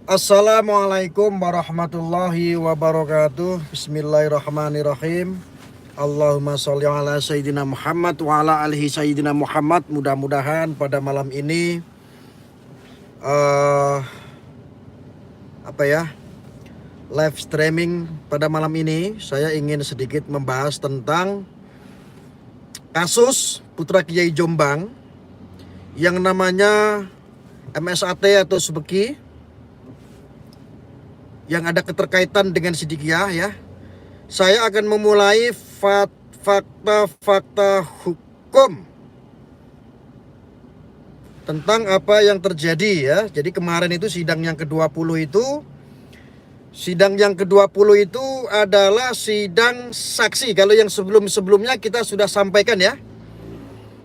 Assalamualaikum warahmatullahi wabarakatuh. Bismillahirrahmanirrahim. Allahumma sholli ala sayyidina Muhammad wa ala alihi sayyidina Muhammad. Mudah-mudahan pada malam ini live streaming pada malam ini saya ingin sedikit membahas tentang kasus Putra Kiai Jombang yang namanya MSAT atau Subeki, yang ada keterkaitan dengan Siddiqiyah ya. Saya akan memulai fakta-fakta hukum tentang apa yang terjadi ya. Jadi kemarin itu sidang yang ke-20 itu adalah sidang saksi. Kalau yang sebelum-sebelumnya kita sudah sampaikan ya.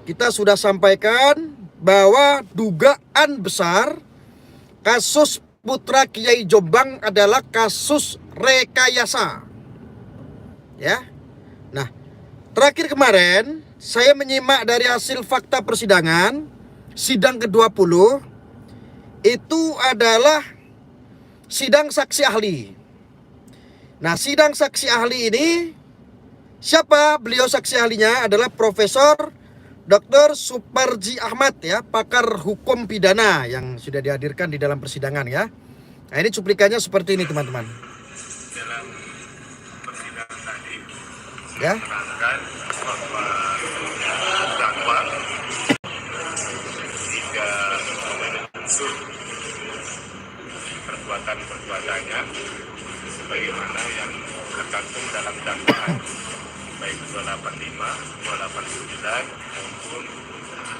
Kita sudah sampaikan bahwa dugaan besar kasus Putra Kiai Jombang adalah kasus rekayasa. Ya. Nah, terakhir kemarin saya menyimak dari hasil fakta persidangan sidang ke-20 itu adalah sidang saksi ahli. Nah, sidang saksi ahli ini siapa? Beliau saksi ahlinya adalah Profesor Dr. Suparji Ahmad ya, pakar hukum pidana yang sudah dihadirkan di dalam persidangan ya. Nah, ini cuplikannya seperti ini teman-teman. Dalam persidangan tadi Ya. menerangkan bahwa terdakwa tidak memenuhi unsur perbuatannya sebagaimana yang tercantum dalam dakwaan baik 285, 289 maupun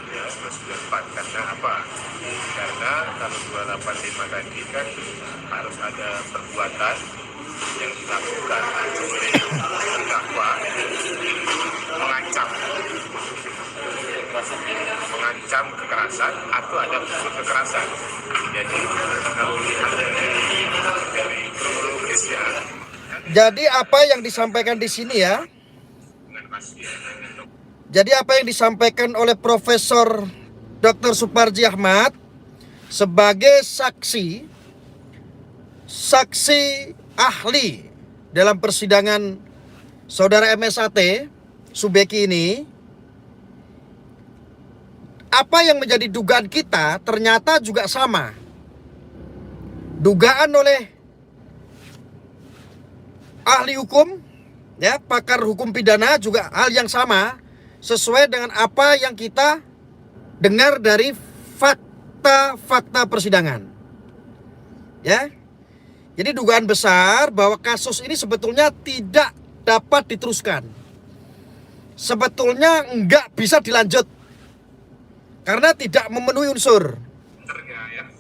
ya 294. Karena apa? Karena kalau 285 tadi kan harus ada perbuatan yang dilakukan oleh terdakwa mengancam kekerasan atau ada unsur kekerasan. Jadi kalau lihat dari kronologisnya, Jadi apa yang disampaikan di sini ya? Jadi apa yang disampaikan oleh Profesor Dr. Suparji Ahmad sebagai saksi ahli dalam persidangan saudara MSAT Subeki ini, apa yang menjadi dugaan kita ternyata juga sama. Dugaan oleh ahli hukum ya, pakar hukum pidana juga hal yang sama, sesuai dengan apa yang kita dengar dari fakta-fakta persidangan. Ya. Jadi dugaan besar bahwa kasus ini sebetulnya tidak dapat diteruskan. Sebetulnya enggak bisa dilanjut karena tidak memenuhi unsur.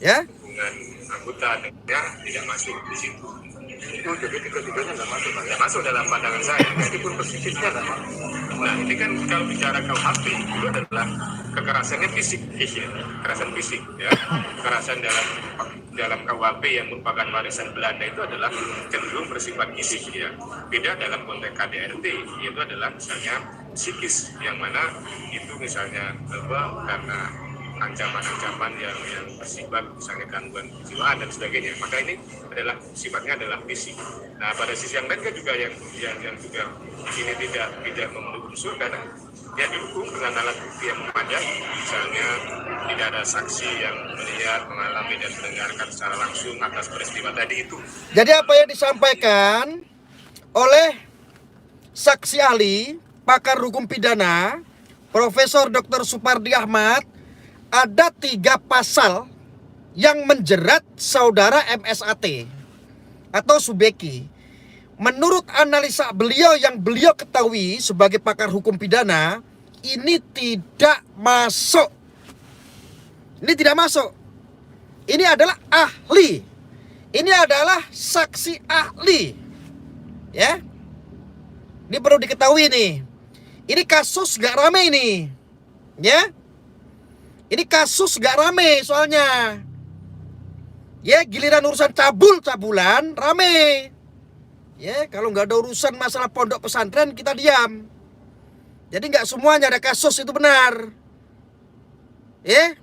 Ya. hubungan anggota tidak masuk di situ. Itu jadi tiga-tiganya nggak masuk dalam pandangan saya, meskipun persisnya nggak masuk. Nah, ini kan kalau bicara KUHP itu adalah kekerasannya fisik, ya. Kekerasan fisik, ya. Kekerasan dalam KUHP yang merupakan warisan Belanda itu adalah cenderung bersifat fisik, ya. Beda dalam konteks KDRT, yaitu adalah misalnya psikis, yang mana itu misalnya karena ancaman-ancaman yang bersifat misalnya gangguan kejiwaan dan sebagainya, maka ini adalah sifatnya adalah fisik. Nah, pada sisi yang lain kan juga yang juga ini tidak memenuhi unsur karena dia didukung dengan alat bukti yang memadai, misalnya tidak ada saksi yang melihat, mengalami dan mendengarkan secara langsung atas peristiwa tadi itu. Jadi apa yang disampaikan oleh saksi ahli pakar hukum pidana Profesor Dr. Suparji Ahmad, ada 3 pasal yang menjerat saudara MSAT atau Subeki. Menurut analisa beliau yang beliau ketahui sebagai pakar hukum pidana, ini tidak masuk. Ini tidak masuk. Ini adalah ahli. Ini adalah saksi ahli. Ya. Ini perlu diketahui nih. Ini kasus gak rame ini. Ya. Ini kasus gak rame soalnya. Ya, giliran urusan cabul-cabulan rame. Ya, kalau nggak ada urusan masalah pondok pesantren kita diam. Jadi nggak semuanya ada kasus itu benar. Ya,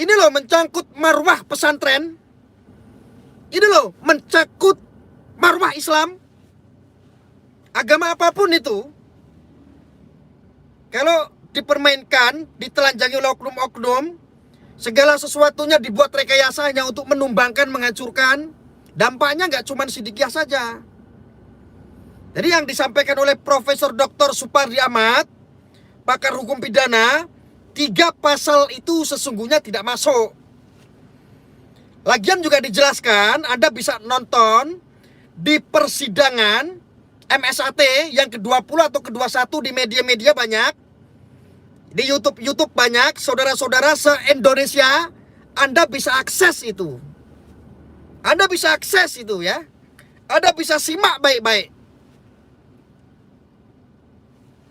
Ini loh mencangkut marwah pesantren. Ini loh mencangkut marwah Islam. Agama apapun itu, kalau dipermainkan, ditelanjangi oleh oknum-oknum, segala sesuatunya dibuat rekayasa hanya untuk menumbangkan, menghancurkan. Dampaknya nggak cuma Sidikiyah saja. Jadi yang disampaikan oleh Profesor Dr. Supardi Ahmad, pakar hukum pidana, 3 pasal itu sesungguhnya tidak masuk. Lagian juga dijelaskan, Anda bisa nonton di persidangan MSAT yang ke-20 atau ke-21 di media-media banyak. Di YouTube banyak, saudara-saudara se-Indonesia, Anda bisa akses itu. Anda bisa akses itu ya. Anda bisa simak baik-baik.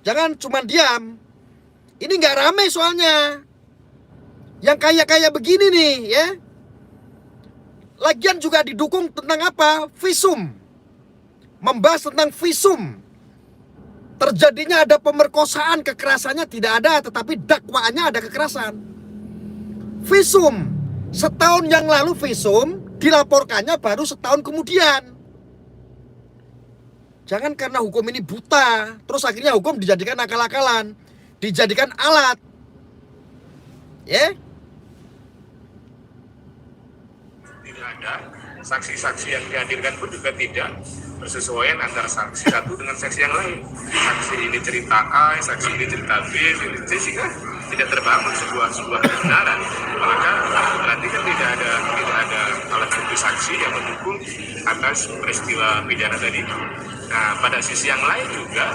Jangan cuma diam. Ini nggak rame soalnya. Yang kaya-kaya begini nih ya. Lagian juga didukung tentang apa? Visum. Membahas tentang visum. Terjadinya ada pemerkosaan, kekerasannya tidak ada, tetapi dakwaannya ada kekerasan. Visum. Setahun yang lalu visum, dilaporkannya baru setahun kemudian. Jangan karena hukum ini buta, terus akhirnya hukum dijadikan akal-akalan, dijadikan alat. Ya? Tidak ada. Saksi-saksi yang dihadirkan pun juga tidak bersesuaian antara saksi satu dengan saksi yang lain. Saksi ini cerita A, saksi ini cerita B, sehingga tidak terbangun sebuah kebenaran. Maka berarti kan tidak ada alat bukti saksi yang mendukung atas peristiwa pidana tadi. Nah, pada sisi yang lain juga,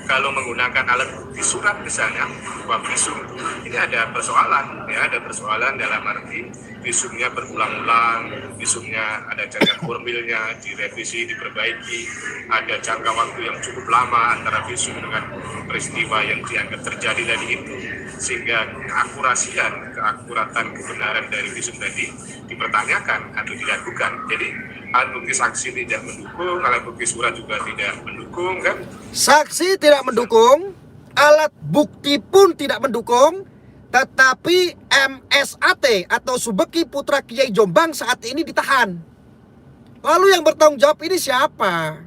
kalau menggunakan alat bukti surat misalnya, visum, ini ada persoalan, ya, ada persoalan dalam arti visumnya berulang-ulang, visumnya ada cacat formilnya, direvisi, diperbaiki, ada jangka waktu yang cukup lama antara visum dengan peristiwa yang dianggap terjadi tadi itu, sehingga keakuratan kebenaran dari visum tadi dipertanyakan atau diragukan. Jadi alat bukti saksi tidak mendukung, alat bukti surat juga tidak mendukung, kan? Saksi tidak mendukung, alat bukti pun tidak mendukung, tetapi MSAT atau Subeki Putra Kiai Jombang saat ini ditahan. Lalu yang bertanggung jawab ini siapa?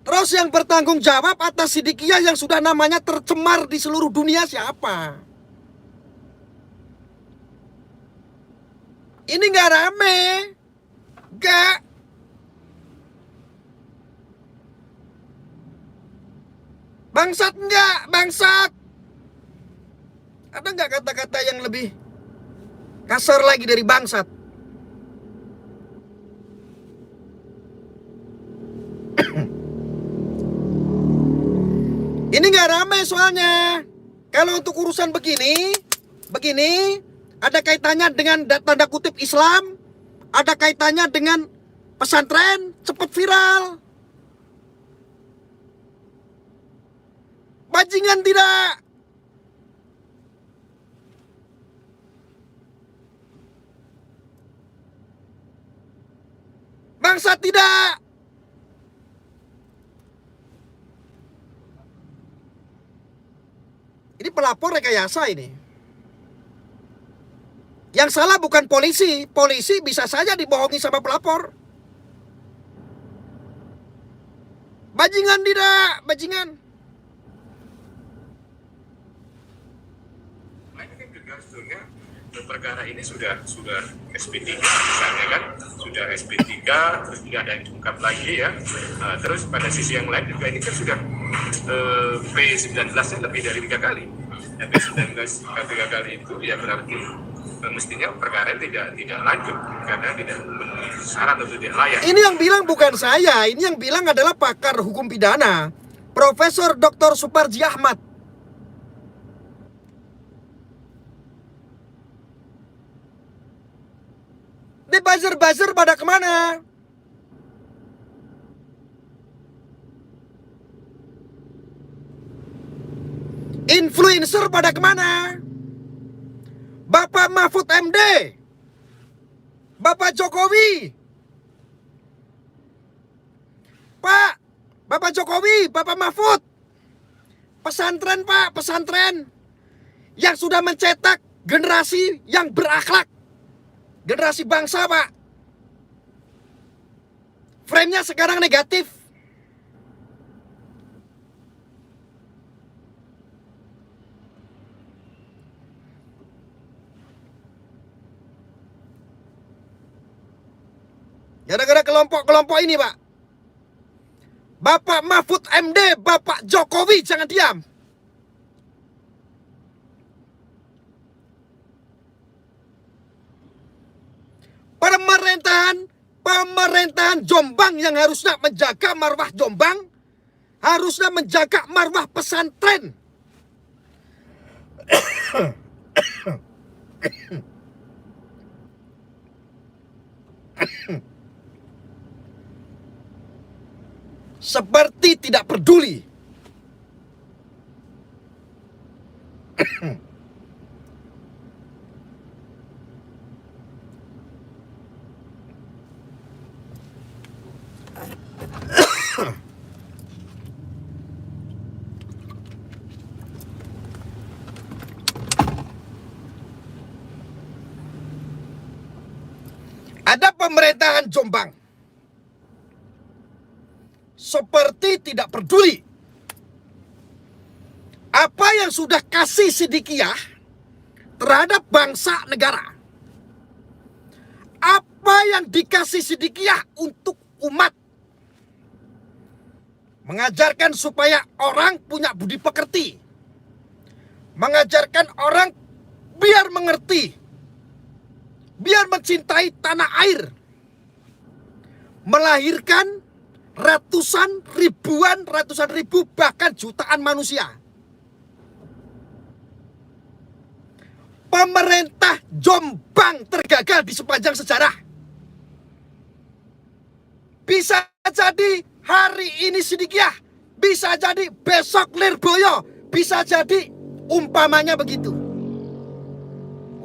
Terus yang bertanggung jawab atas Sidikiyah yang sudah namanya tercemar di seluruh dunia siapa? Ini nggak rame, nggak. Bangsat nggak, bangsat. Ada nggak kata-kata yang lebih kasar lagi dari bangsat? Ini nggak rame soalnya. Kalau untuk urusan begini, ada kaitannya dengan tanda kutip Islam, ada kaitannya dengan pesantren, cepat viral. Bajingan tidak. Bangsat tidak. Ini pelapor rekayasa ini. Yang salah bukan polisi. Polisi bisa saja dibohongi sama pelapor. Bajingan tidak, bajingan. Sebetulnya perkara ini sudah SP3 misalnya kan, sudah SP3, terus tidak ada yang diungkap lagi ya. Terus pada sisi yang lain juga ini kan sudah P19-nya lebih dari 3 kali. Ya, P19 3 kali itu ya berarti mestinya perkara tidak lanjut karena tidak memenuhi syarat atau tidak layak. Ini yang bilang bukan saya, ini yang bilang adalah pakar hukum pidana, Profesor Dr. Supardi Ahmad. Ini buzzer-buzzer pada kemana? Influencer pada kemana? Bapak Mahfud MD, Bapak Jokowi, Bapak Jokowi, Bapak Mahfud, pesantren Pak, pesantren. yang sudah mencetak generasi yang berakhlak, generasi bangsa, Pak. Frame-nya sekarang negatif. Gara-gara kelompok-kelompok ini, Pak. Bapak Mahfud MD, Bapak Jokowi, jangan diam. Pemerintahan Jombang yang harusnya menjaga marwah Jombang, harusnya menjaga marwah pesantren. Seperti tidak peduli. Ada pemerintahan Jombang seperti tidak peduli apa yang sudah kasih Sidikiyah terhadap bangsa negara, apa yang dikasih Sidikiyah untuk umat, mengajarkan supaya orang punya budi pekerti, mengajarkan orang biar mengerti, biar mencintai tanah air, melahirkan ratusan ribu, bahkan jutaan manusia. Pemerintah Jombang tergagal di sepanjang sejarah. Bisa jadi hari ini Sidikiyah, bisa jadi besok Lirboyo, bisa jadi umpamanya begitu.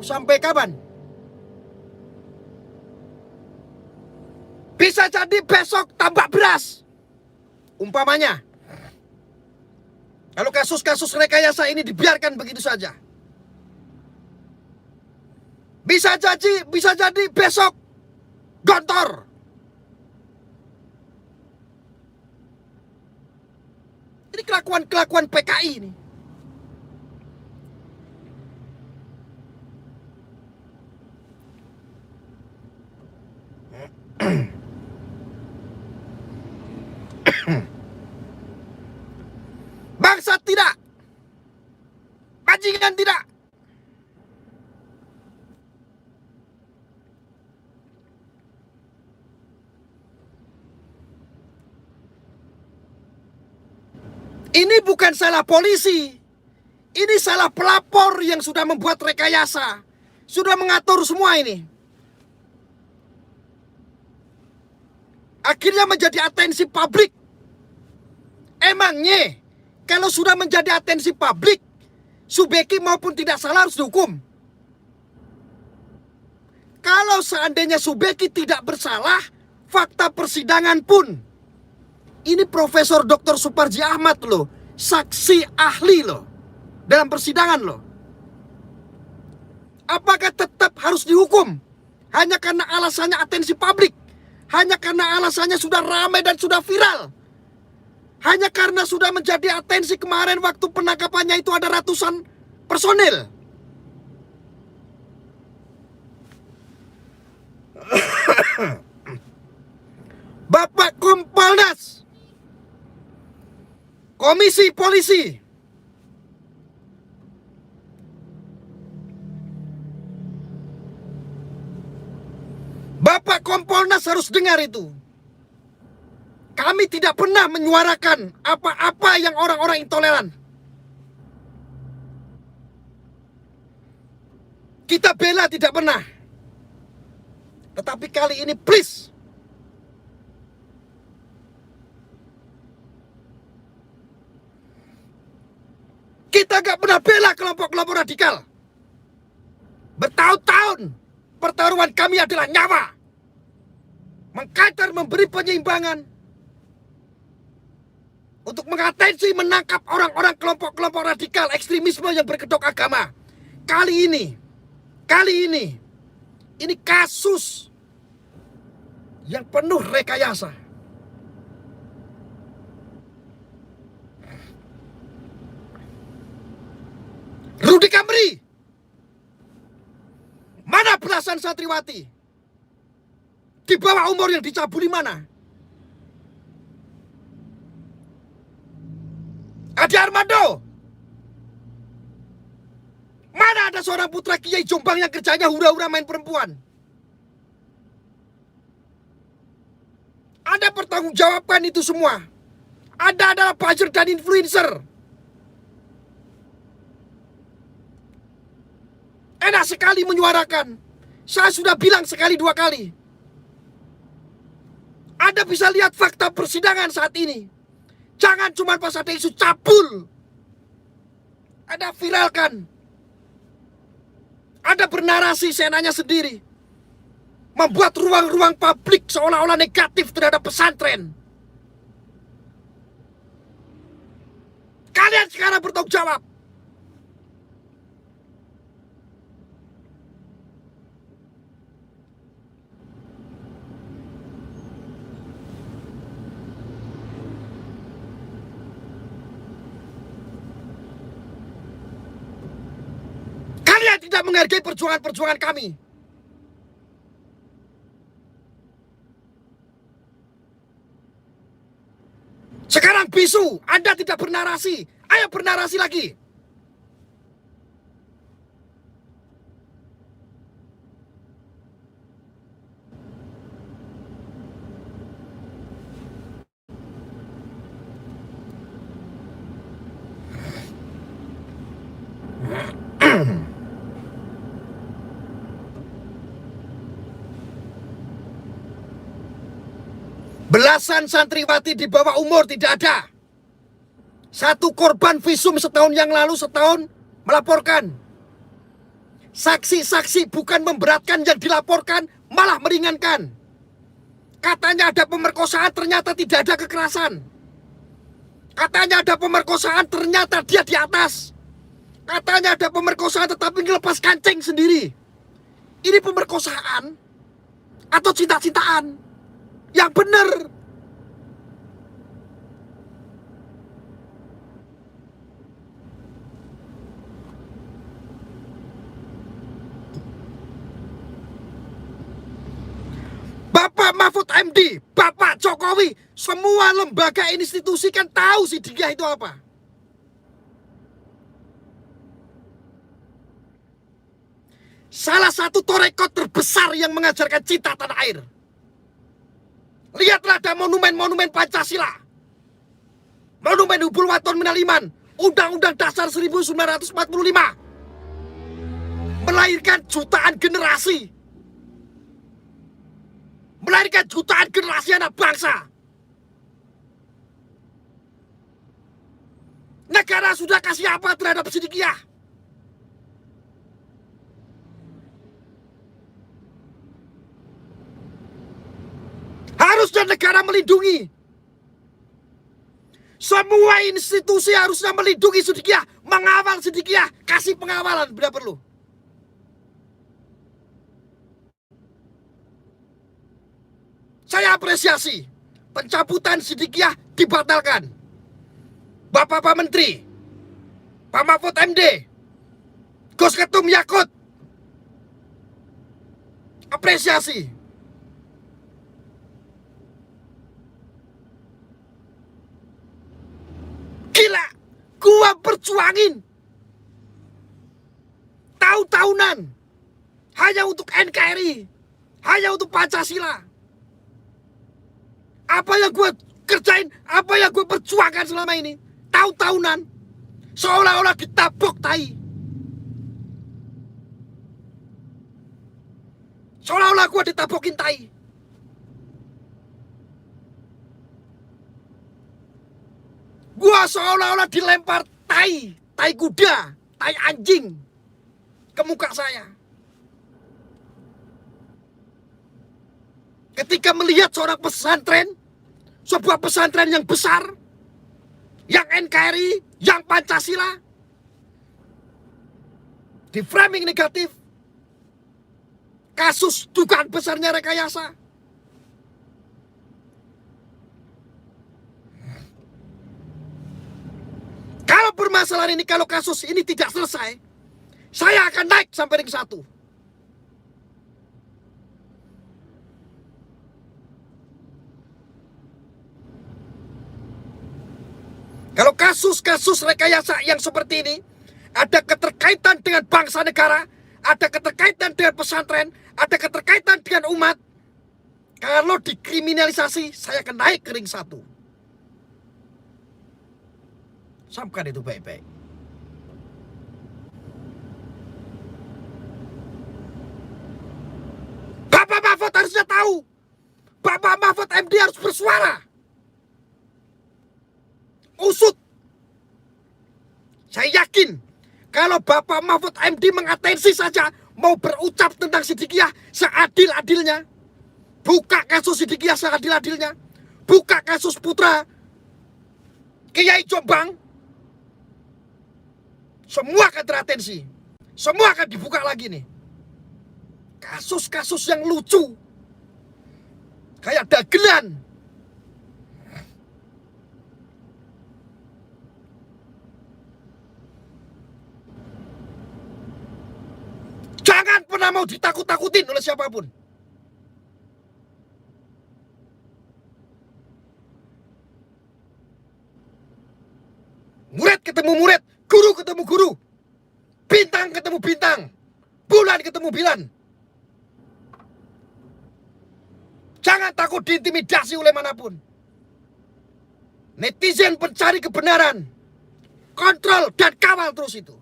Sampai kapan? Bisa jadi besok tambak beras, umpamanya. Kalau kasus-kasus rekayasa ini dibiarkan begitu saja. Bisa jadi besok Gontor. Ini kelakuan PKI ini. Bangsa tidak, bajingan tidak. Ini bukan salah polisi, ini salah pelapor yang sudah membuat rekayasa, sudah mengatur semua ini. Akhirnya menjadi atensi publik. Emangnya kalau sudah menjadi atensi publik, Subeki maupun tidak salah harus dihukum. Kalau seandainya Subeki tidak bersalah, fakta persidangan pun, ini Profesor Dr. Suparji Ahmad loh, saksi ahli loh, dalam persidangan loh. Apakah tetap harus dihukum? Hanya karena alasannya atensi publik? Hanya karena alasannya sudah ramai dan sudah viral? Hanya karena sudah menjadi atensi kemarin waktu penangkapannya itu ada ratusan personil? Bapak Kompolnas, Komisi Polisi, Bapak Kompolnas harus dengar itu. Kami tidak pernah menyuarakan apa-apa yang orang-orang intoleran. Kita bela tidak pernah. Tetapi kali ini please, kita gak pernah bela kelompok-kelompok radikal. Bertahun-tahun pertaruhan kami adalah nyawa. Mengkater, memberi penyeimbangan untuk mengatensi, menangkap orang-orang kelompok-kelompok radikal ekstremisme yang berkedok agama. kali ini kasus yang penuh rekayasa. Rudy Kamri, mana belasan santriwati di bawah umur yang dicabuli mana? Adi Armando, mana ada seorang putra Kiai Jombang yang kerjanya hura-hura main perempuan? Anda pertanggungjawabkan itu semua. Anda adalah buzzer dan influencer. Enak sekali menyuarakan. Saya sudah bilang sekali dua kali. Anda bisa lihat fakta persidangan saat ini. Jangan cuma pas ada isu cabul Anda viralkan. Anda bernarasi seenaknya sendiri, membuat ruang-ruang publik seolah-olah negatif terhadap pesantren. Kalian sekarang bertanggung jawab. Kalian tidak menghargai perjuangan-perjuangan kami. Sekarang bisu, Anda tidak bernarasi. Ayo bernarasi lagi. Belasan santriwati di bawah umur tidak ada. Satu korban visum setahun yang lalu, setahun melaporkan. Saksi-saksi bukan memberatkan yang dilaporkan, malah meringankan. Katanya ada pemerkosaan, ternyata tidak ada kekerasan. Katanya ada pemerkosaan, ternyata dia di atas. Katanya ada pemerkosaan tetapi ngelepas kancing sendiri. Ini pemerkosaan atau cinta-cintaan? Yang benar. Bapak Mahfud MD, Bapak Jokowi, semua lembaga institusi kan tahu Sidikiyah itu apa. Salah satu torekot terbesar yang mengajarkan cinta tanah air. Lihatlah ada monumen-monumen Pancasila, monumen Hubul Waton Minal Iman, Undang-Undang Dasar 1945, melahirkan jutaan generasi, melahirkan jutaan generasi anak bangsa. Negara sudah kasih apa terhadap Sidikiyah? Harusnya negara melindungi. Semua institusi harusnya melindungi Sidikiyah, mengawal Sidikiyah, kasih pengawalan bila perlu. Saya apresiasi pencabutan Sidikiyah dibatalkan. Bapak-Bapak Menteri, Pak Mahfud MD, Gus Ketum Yakut, apresiasi. Gila, gua perjuangin tahun-tahunan hanya untuk NKRI, hanya untuk Pancasila. Apa yang gua kerjain, apa yang gua perjuangkan selama ini, tahun-tahunan, seolah-olah ditabok tai. Seolah-olah gua ditabokin tai. Gua seolah-olah dilempar tai kuda, tai anjing ke muka saya. Ketika melihat seorang pesantren, sebuah pesantren yang besar, yang NKRI, yang Pancasila, di framing negatif, kasus dugaan besarnya rekayasa. Kalau permasalahan ini, kalau kasus ini tidak selesai, saya akan naik sampai ring 1. Kalau kasus-kasus rekayasa yang seperti ini ada keterkaitan dengan bangsa negara, ada keterkaitan dengan pesantren, ada keterkaitan dengan umat, kalau dikriminalisasi, saya akan naik ke ring 1. Camkan itu baik-baik. Bapak Mahfud harusnya tahu. Bapak Mahfud MD harus bersuara. Usut. Saya yakin kalau Bapak Mahfud MD mengatensi saja mau berucap tentang Sidikiyah seadil-adilnya, buka kasus Sidikiyah seadil-adilnya, buka kasus putra Kiai Jombang, semua akan teratensi, semua akan dibuka lagi nih. Kasus-kasus yang lucu, kayak dagelan. Jangan pernah mau ditakut-takutin oleh siapapun. Murid ketemu murid, guru ketemu guru, bintang ketemu bintang, bulan ketemu bulan. Jangan takut diintimidasi oleh manapun. Netizen pencari kebenaran, kontrol dan kawal terus itu.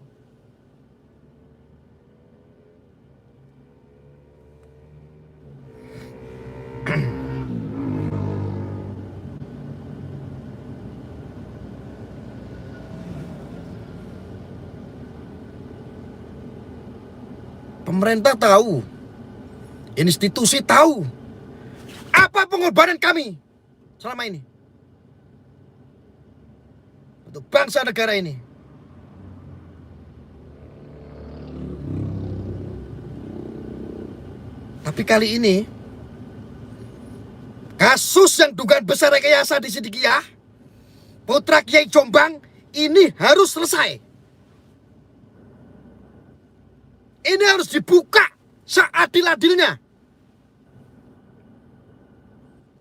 Pemerintah tahu, institusi tahu apa pengorbanan kami selama ini untuk bangsa negara ini. Tapi kali ini kasus yang dugaan besar rekayasa di Sidikiyah putra Kiai Jombang ini harus selesai. Ini harus dibuka seadil-adilnya.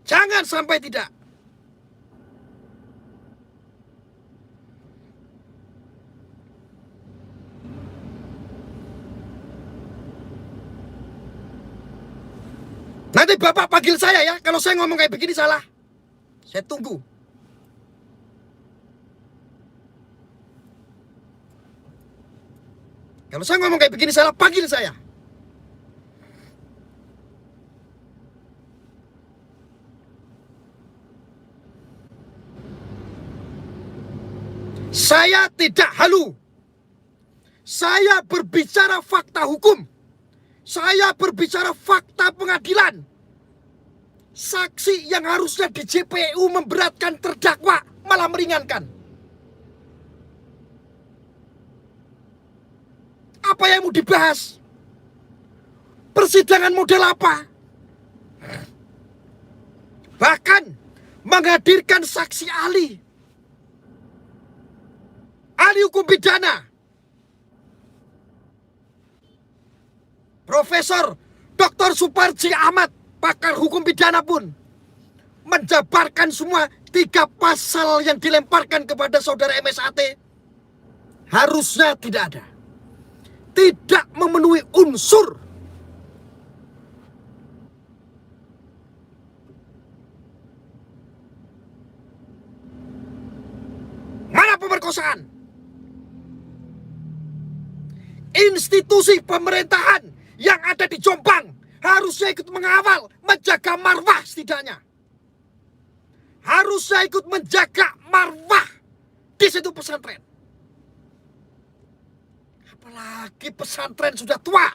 Jangan sampai tidak. Nanti Bapak panggil saya ya, kalau saya ngomong kayak begini salah. Saya tunggu. Kalau saya ngomong kayak begini salah, panggil saya. Saya tidak halu. Saya berbicara fakta hukum. Saya berbicara fakta pengadilan. Saksi yang harusnya di JPU memberatkan terdakwa malah meringankan. Apa yang mau dibahas? Persidangan model apa? Bahkan menghadirkan saksi ahli hukum pidana, Profesor Dr. Suparji Ahmad, pakar hukum pidana pun menjabarkan semua 3 pasal yang dilemparkan kepada saudara MSAT harusnya tidak ada. Tidak memenuhi unsur. Mana pemerkosaan? Institusi pemerintahan yang ada di Jombang harusnya ikut mengawal, menjaga marwah setidaknya. Harusnya ikut menjaga marwah di situ pesantren. Apalagi pesantren sudah tua.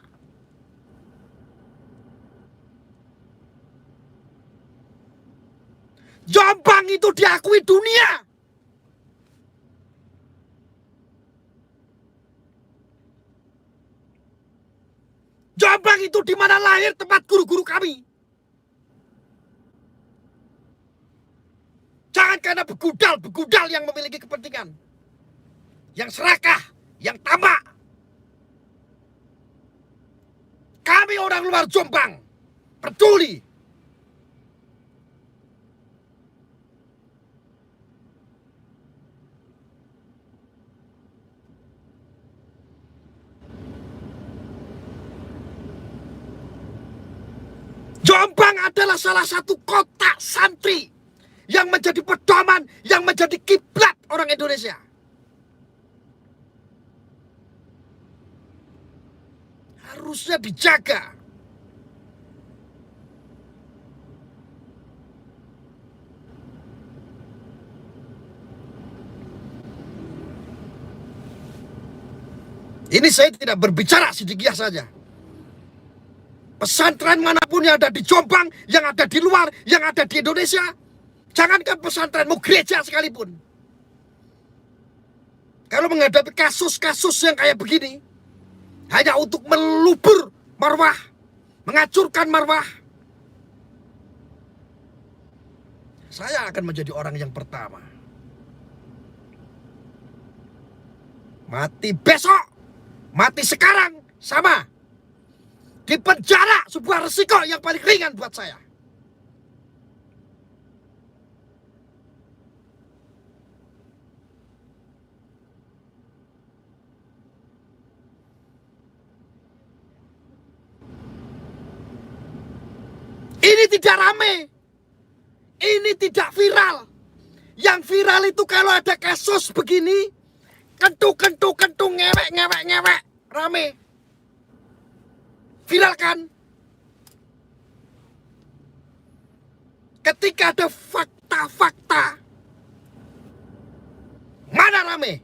Jombang itu diakui dunia. Jombang itu di mana lahir tempat guru-guru kami. Jangan karena begudal yang memiliki kepentingan, yang serakah, yang tamak. Kami orang luar Jombang peduli. Jombang adalah salah satu kota santri yang menjadi pedoman, yang menjadi kiblat orang Indonesia. Harusnya dijaga. Ini saya tidak berbicara sidikiah saja. Pesantren manapun yang ada di Jombang, yang ada di luar, yang ada di Indonesia, jangankan pesantren, mau gereja sekalipun. Kalau menghadapi kasus-kasus yang kayak begini, hanya untuk melubur marwah, menghancurkan marwah, saya akan menjadi orang yang pertama. Mati besok, mati sekarang, sama. Di penjara sebuah resiko yang paling ringan buat saya. Ini tidak rame. Ini tidak viral. Yang viral itu kalau ada kasus begini, kentu, ngewek, rame. Viral kan? Ketika ada fakta-fakta, mana rame?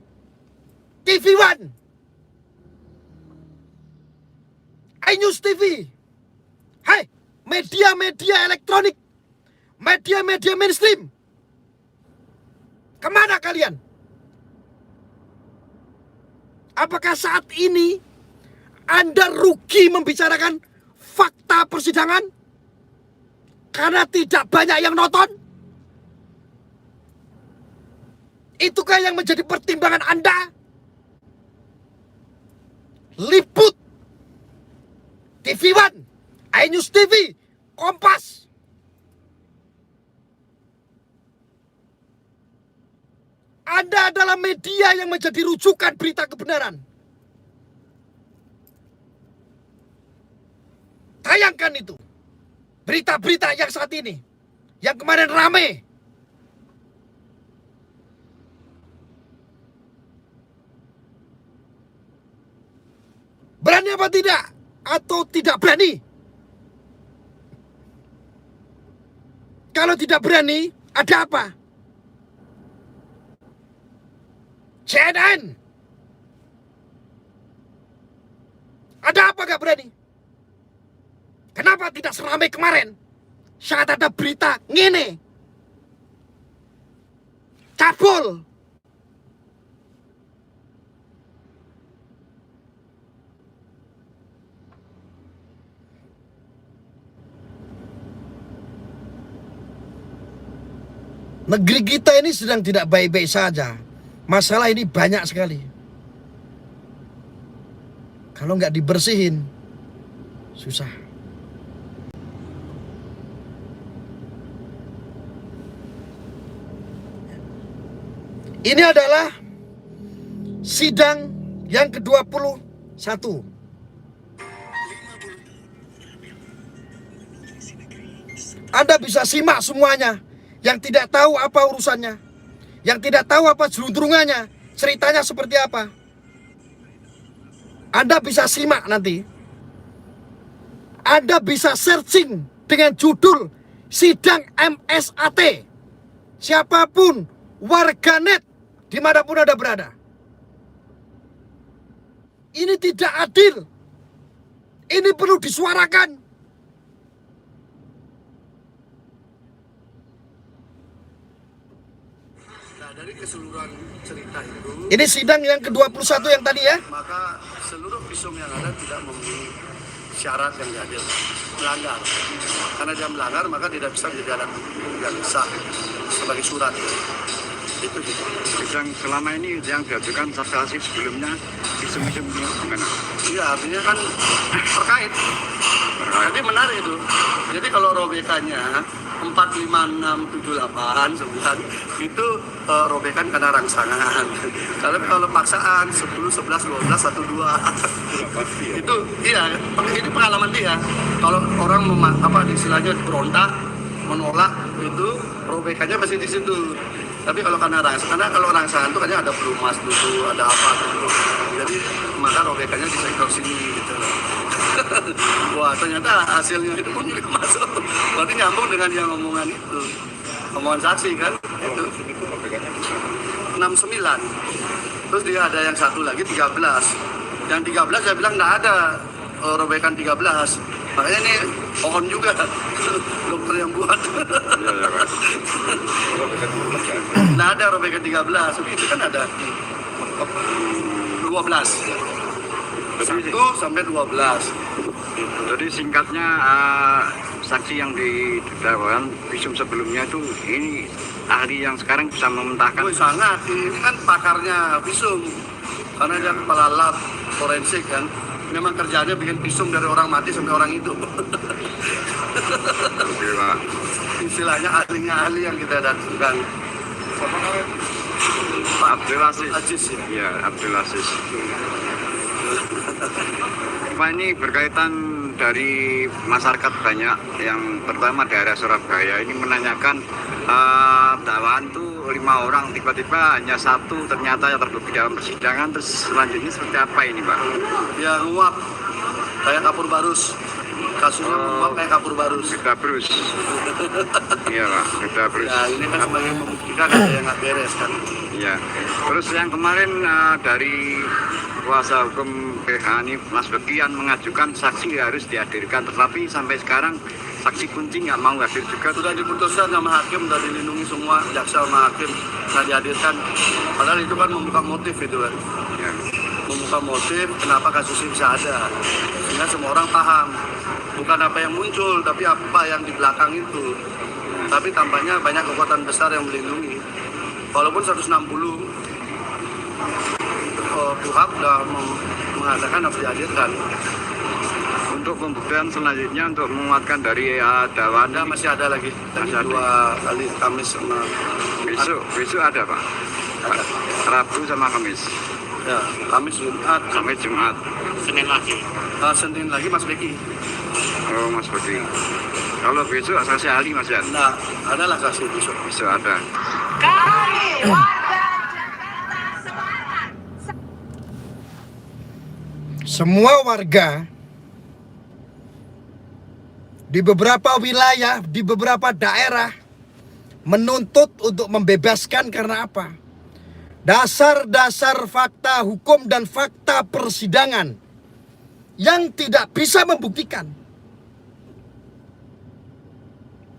TV One, iNews TV, hai, media-media elektronik, media-media mainstream, kemana kalian? Apakah saat ini Anda rugi membicarakan fakta persidangan karena tidak banyak yang nonton? Itukah yang menjadi pertimbangan Anda? Liput, TV One, iNews TV, Kompas. Anda adalah media yang menjadi rujukan berita kebenaran. Tayangkan itu. Berita-berita yang saat ini. Yang kemarin rame. Berani apa tidak? Atau tidak berani? Kalau tidak berani, ada apa? CNN. Ada apa gak berani? Kenapa tidak seramai kemarin saat ada berita ngene? Cabul. Negeri kita ini sedang tidak baik-baik saja. Masalah ini banyak sekali. Kalau nggak dibersihin, susah. Ini adalah sidang yang ke-21. Anda bisa simak semuanya. Yang tidak tahu apa urusannya, yang tidak tahu apa jeluntrungannya, ceritanya seperti apa, Anda bisa simak nanti. Anda bisa searching dengan judul Sidang MSAT. Siapapun warganet dimanapun Anda berada. Ini tidak adil. Ini perlu disuarakan. Dari keseluruhan cerita itu, ini sidang yang ke-21 yang tadi ya. maka seluruh visum yang ada tidak memenuhi syarat yang dihadirkan, melanggar. Karena dia melanggar maka tidak bisa menjadi alat bukti yang sah sebagai surat. Itu gitu. Yang selama ini yang diajukan saksi sebelumnya visum-visum gimana? Iya, artinya kan terkait. Jadi menarik itu. Jadi kalau robekannya 4, 5, 6, 7, 8, 9 itu robekan karena rangsangan. Tapi kalau paksaan 10, 11, 12, 1, 2 itu iya, ini pengalaman dia. Kalau orang istilahnya berontak, menolak itu robekannya pasti di situ. Tapi kalau karena rangsangan itu kan ada pelumas dulu, ada apa gitu. Jadi maka robekannya di sektor sini gitu. Wah, ternyata hasilnya itu pun juga masuk. Berarti nyambung dengan yang omongan itu. Omongan saksi kan itu 69. Terus dia ada yang satu lagi 13. Yang 13 saya bilang nggak ada robekan 13. Makanya ini pohon juga dokter yang buat. Nah ada robekan 13, itu kan ada 12. 1 sampai 12. Jadi singkatnya saksi yang didakwakan visum sebelumnya itu ini ahli yang sekarang bisa mementahkan. Oh sangat, ini kan pakarnya visum. Karena dia kepala lab forensik kan. Memang kerjanya bikin visum dari orang mati sampai orang hidup. Oke, Pak. Istilahnya ahli yang kita datangkan. Pak Abdul Aziz. Aziz ya. Iya, Abdul Aziz. Pak, ini berkaitan dari masyarakat banyak yang pertama daerah Surabaya ini menanyakan dakwaan itu 5 orang, tiba-tiba hanya 1 ternyata yang terbukti dalam persidangan. Terus selanjutnya seperti apa ini, Pak? Ya nguap kayak kapur barus, kasusnya nguap kayak kapur barus. Beda Brus. Iya, Pak, beda Brus. Ya ini kan sebagai membuktikan ada yang nggak beres kan. Iya. Terus yang kemarin dari kuasa hukum PH ini Mas Bekian mengajukan saksi harus dihadirkan, tetapi sampai sekarang saksi kunci nggak mau hadir juga. Sudah diputuskan sama hakim, sudah dilindungi semua jaksa sama hakim, nggak dihadirkan. Padahal itu kan membuka motif itu kan. Ya. Membuka motif kenapa kasus ini bisa ada. Sehingga semua orang paham. Bukan apa yang muncul, tapi apa yang di belakang itu. Tapi tampaknya banyak kekuatan besar yang melindungi. Walaupun 160 Tuhab sudah mengatakan harus dihadirkan. Untuk pembuktian selanjutnya untuk menguatkan dari dakwaan Masih ada lagi. Tadi Masih ada. 2 kali Kamis sama besok ada, Pak. ada. Rabu sama Kamis. Ya, Kamis Jumat. Sampai Jumat. Senin lagi Mas Beki. Oh, Mas Budi. Kalau besok saksi ahli Mas Yan. Nah, adalah saksi besok. Besok ada. Kami warga Jakarta Selatan. Semua warga di beberapa wilayah, di beberapa daerah menuntut untuk membebaskan karena apa? Dasar-dasar fakta hukum dan fakta persidangan yang tidak bisa membuktikan,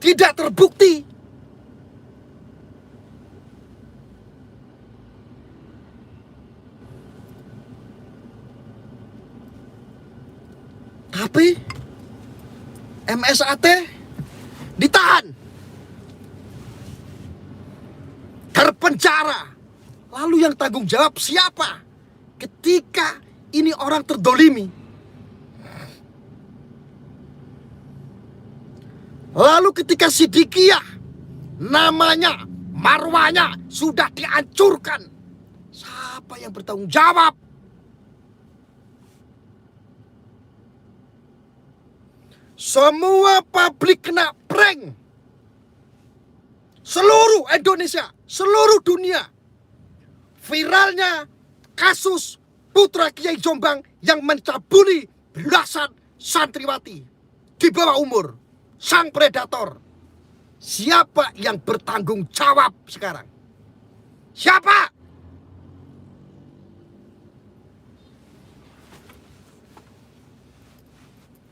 tidak terbukti. Tapi MSAT ditahan, terpenjara. Lalu yang tanggung jawab siapa ketika ini orang terdolimi? Lalu ketika Sidikiyah, namanya, marwahnya sudah dihancurkan, siapa yang bertanggung jawab? Semua publik kena prank. Seluruh Indonesia, seluruh dunia. Viralnya kasus putra Kiai Jombang yang mencabuli belasan santriwati di bawah umur. Sang predator. Siapa yang bertanggung jawab sekarang? Siapa?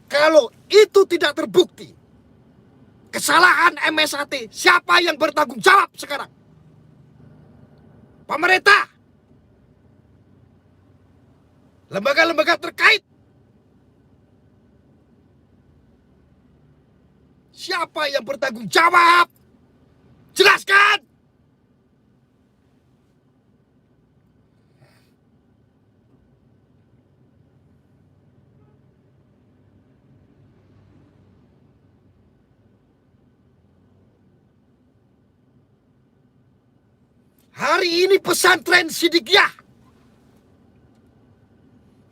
Kalau itu tidak terbukti, kesalahan MSAT, siapa yang bertanggung jawab sekarang? Pemerintah, lembaga-lembaga terkait. Siapa yang bertanggung jawab? Jelaskan! Hari ini pesantren Sidikiyah.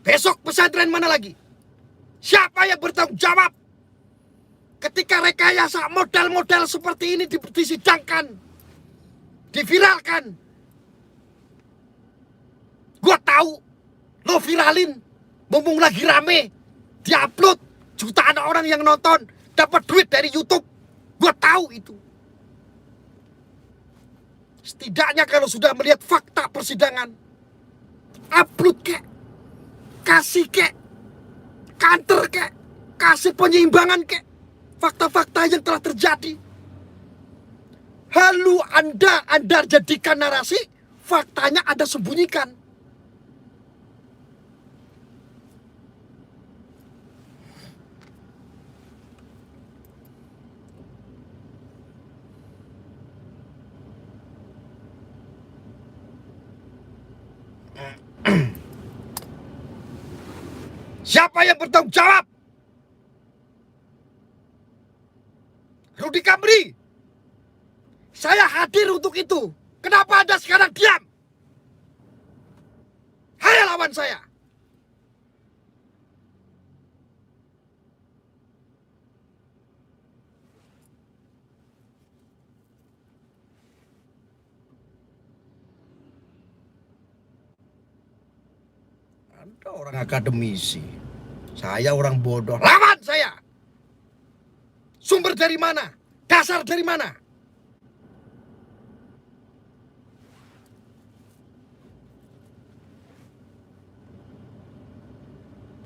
Besok pesantren mana lagi? Siapa yang bertanggung jawab? Ketika rekayasa model-model seperti ini disidangkan, diviralkan. Gua tahu, lo viralin, mumpung lagi rame, diupload, jutaan orang yang nonton, dapat duit dari YouTube. Gua tahu itu. Setidaknya kalau sudah melihat fakta persidangan, upload kek, kasih kek, kanter kek, kasih penyeimbangan kek, fakta-fakta yang telah terjadi. Lalu Anda jadikan narasi, faktanya Anda sembunyikan. Siapa yang bertanggung jawab? Rudy Kamri. Saya hadir untuk itu. Kenapa Anda sekarang diam? Hai lawan saya. Anda orang akademisi. Saya orang bodoh. Lawan saya. Sumber dari mana? Dasar dari mana?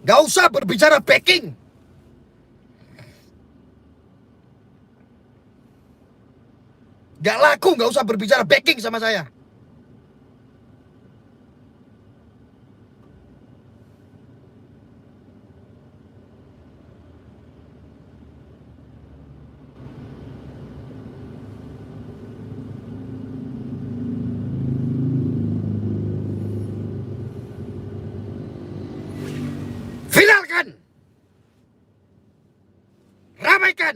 Gak usah berbicara backing. Gak laku, gak usah berbicara backing sama saya. Viralkan. Ramaikan.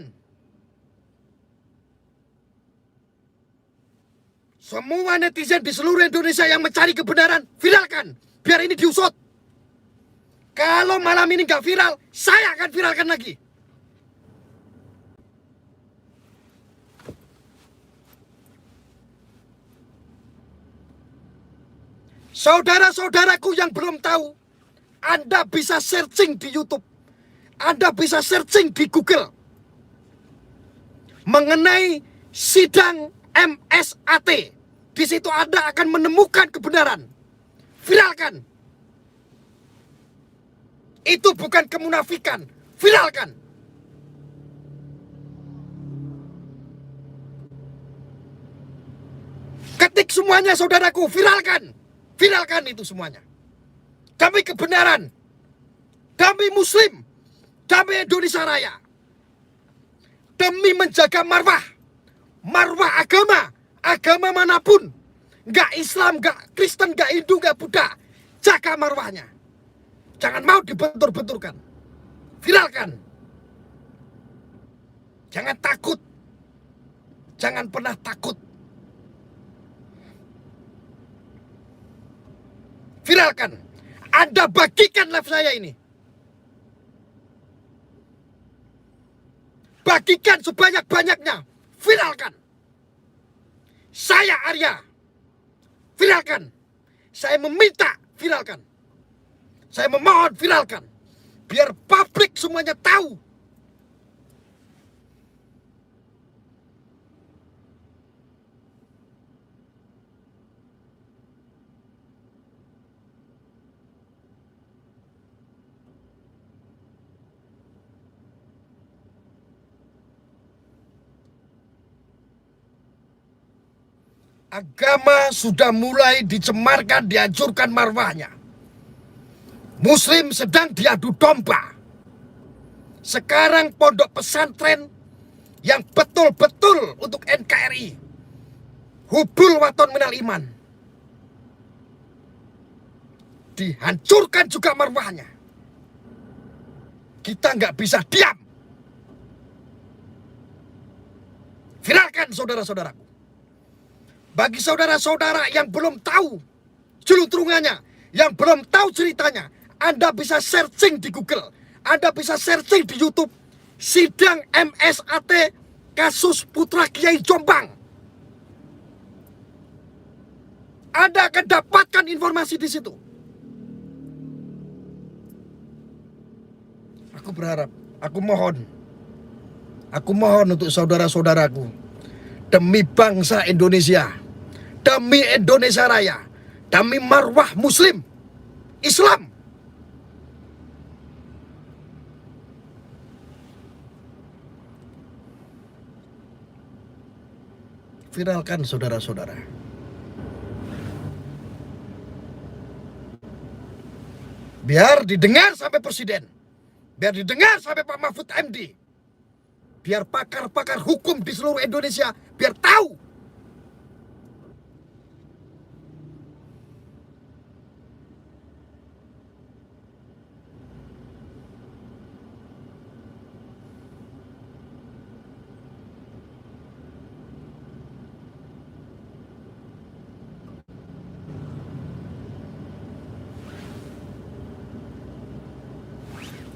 Semua netizen di seluruh Indonesia yang mencari kebenaran, viralkan. Biar ini diusut. Kalau malam ini gak viral, saya akan viralkan lagi. Saudara-saudaraku yang belum tahu, Anda bisa searching di YouTube. Anda bisa searching di Google. Mengenai sidang MSAT. Di situ Anda akan menemukan kebenaran. Viralkan. Itu bukan kemunafikan. Viralkan. Ketik semuanya saudaraku, viralkan. Viralkan itu semuanya. Demi kebenaran. Demi Muslim. Demi Indonesia Raya. Demi menjaga marwah. Marwah agama. Agama manapun. Gak Islam, gak Kristen, gak Hindu, gak Buddha. Jaga marwahnya. Jangan mau dibentur-benturkan. Viralkan. Jangan takut. Jangan pernah takut. Viralkan. Anda bagikan live saya ini. Bagikan sebanyak-banyaknya. Viralkan. Saya Arya. Viralkan. Saya meminta viralkan. Saya memohon viralkan. Biar publik semuanya tahu. Agama sudah mulai dicemarkan, dihancurkan marwahnya. Muslim sedang diadu domba. Sekarang pondok pesantren yang betul-betul untuk NKRI. Hubul waton minal iman. Dihancurkan juga marwahnya. Kita nggak bisa diam. Viralkan saudara-saudaraku. Bagi saudara-saudara yang belum tahu jeluntrungannya, yang belum tahu ceritanya, Anda bisa searching di Google, Anda bisa searching di YouTube, sidang MSAT kasus Putra Kiai Jombang. Anda akan dapatkan informasi di situ. Aku berharap, aku mohon untuk saudara-saudaraku, demi bangsa Indonesia, demi Indonesia Raya, demi marwah Muslim, Islam, viralkan saudara-saudara. Biar didengar sampai Presiden, biar didengar sampai Pak Mahfud MD, biar pakar-pakar hukum di seluruh Indonesia biar tahu.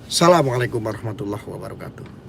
Assalamualaikum warahmatullahi wabarakatuh.